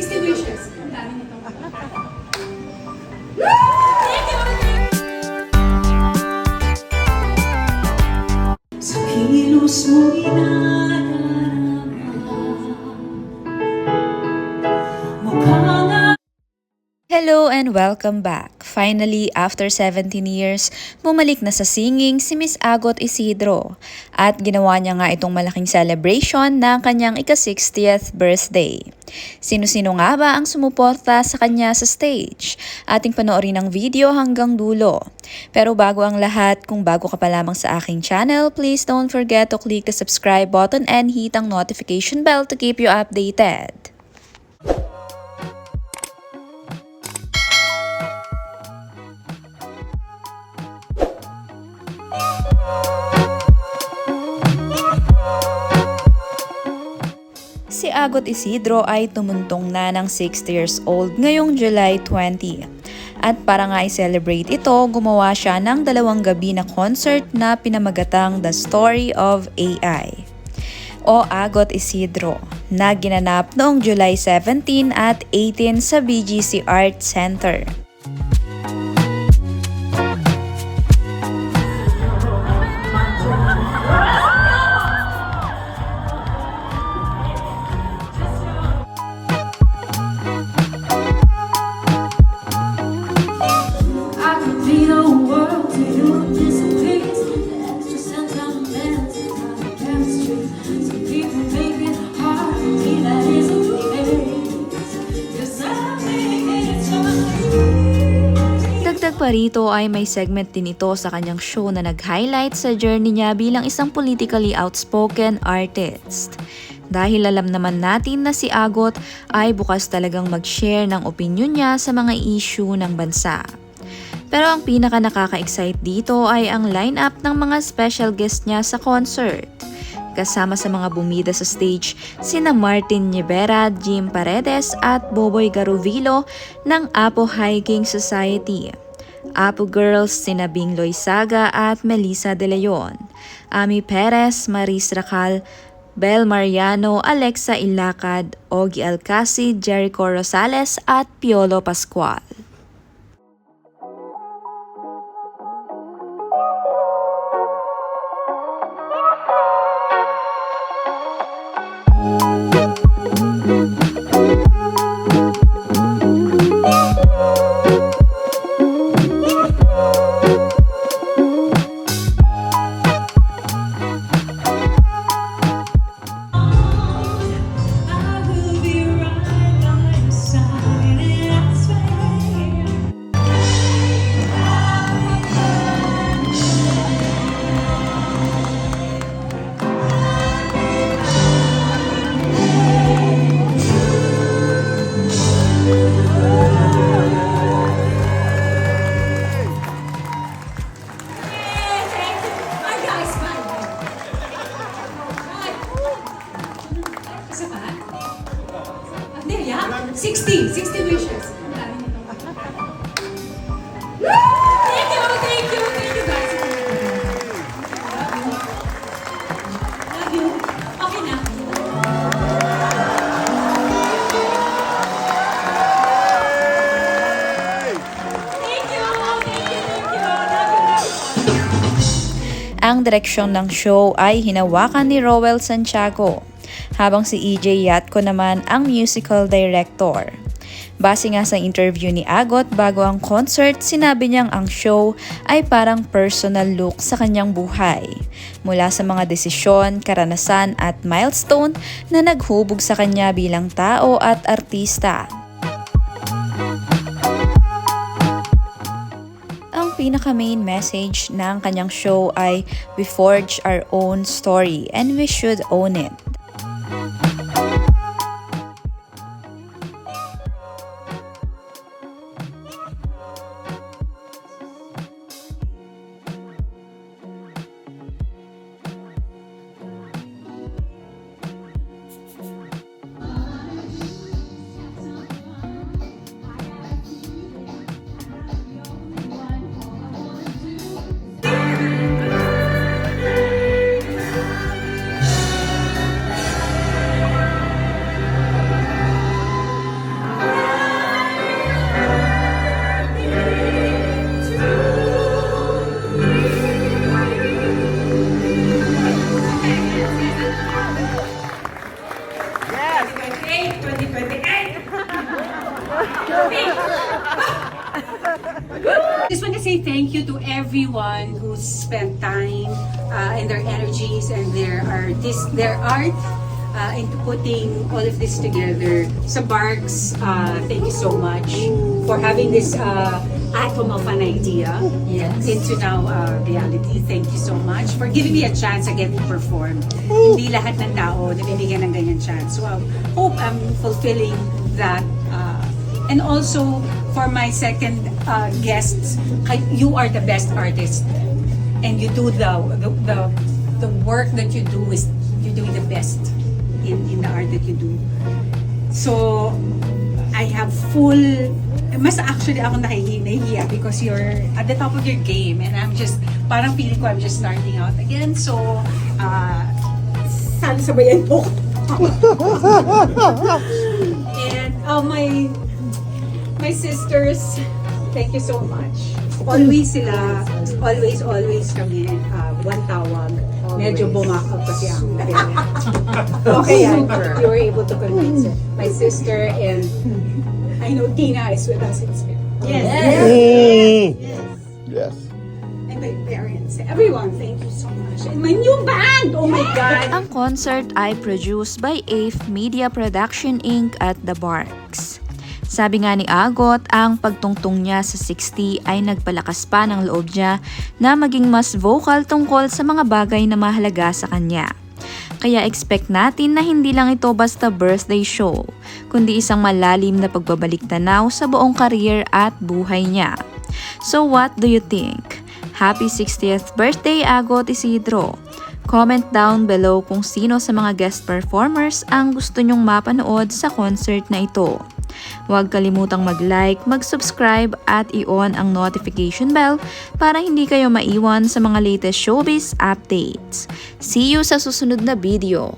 60 wishes. Ang dami nito. Sa kilos mo'y nadarama, mukha nga. Hello and welcome back. Finally, after 17 years, bumalik na sa singing si Miss Agot Isidro at ginawa niya nga itong malaking celebration ng kanyang ika-60th birthday. Sino-sino nga ba ang sumuporta sa kanya sa stage? Ating panoorin ang video hanggang dulo. Pero bago ang lahat, kung bago ka pa lamang sa aking channel, please don't forget to click the subscribe button and hit ang notification bell to keep you updated. Si Agot Isidro ay tumuntong na ng 60 years old ngayong July 20. At para nga i-celebrate ito, gumawa siya ng 2 gabi na concert na pinamagatang The Story of AI o Agot Isidro na ginanap noong July 17 at 18 sa BGC Art Center. Dagdag pa rito ay may segment din ito sa kanyang show na nag-highlight sa journey niya bilang isang politically outspoken artist. Dahil alam naman natin na si Agot ay bukas talagang mag-share ng opinion niya sa mga issue ng bansa. Pero ang pinaka nakaka-excite dito ay ang lineup ng mga special guest niya sa concert. Kasama sa mga bumida sa stage sina Martin Nievera, Jim Paredes at Boboy Garuvilo ng Apo Hiking Society. Apo Girls sina Bing Loizaga at Melissa De Leon. Ami Perez, Maris Racal, Bel Mariano, Alexa Ilacad, Ogie Alcacid, Jericho Rosales at Piolo Pascual. Isa pa? Hindi, yeah? 60 wishes. Ang dami nito. Thank you guys. Love you. Okay na. Thank you. Love you. Ang direksyon ng show ay hinawakan ni Roel Santiago, habang si EJ Yatco naman ang musical director. Base nga sa interview ni Agot bago ang concert, sinabi niyang ang show ay parang personal look sa kanyang buhay. Mula sa mga desisyon, karanasan at milestone na naghubog sa kanya bilang tao at artista. Ang pinaka-main message ng kanyang show ay we forge our own story and we should own it. Just want to say thank you to everyone who spent time and their energies and their art into putting all of this together. Sa Barks, thank you so much for having this atom of an idea into now reality. Thank you so much for giving me a chance again to perform. Hindi lahat ng tao nabibigyan ng ganyan chance. So I hope I'm fulfilling that. And also for my second guests, you are the best artist, and you do the work that you do is you're doing the best in the art that you do. So I have full. Mas actually ako nahihiya because you're at the top of your game, and I'm just parang feeling ko I'm just starting out again. So sana sabayan po. And my sisters, thank you so much. Always sila, always kami, one tawag. Medyo bumakag kasi ang okay, you were able to convince her. My sister, and I know Tina is with us in spirit. Yes. And my parents, everyone, thank you so much. And my new band, oh my God! Ang concert ay produced by AIF Media Production Inc. at The Barks. Sabi nga ni Agot, ang pagtungtong niya sa 60 ay nagpalakas pa ng loob niya na maging mas vocal tungkol sa mga bagay na mahalaga sa kanya. Kaya expect natin na hindi lang ito basta birthday show, kundi isang malalim na pagbabalik tanaw sa buong career at buhay niya. So what do you think? Happy 60th birthday, Agot Isidro! Comment down below kung sino sa mga guest performers ang gusto nyong mapanood sa concert na ito. Huwag kalimutang mag-like, mag-subscribe at i-on ang notification bell para hindi kayo maiwan sa mga latest showbiz updates. See you sa susunod na video!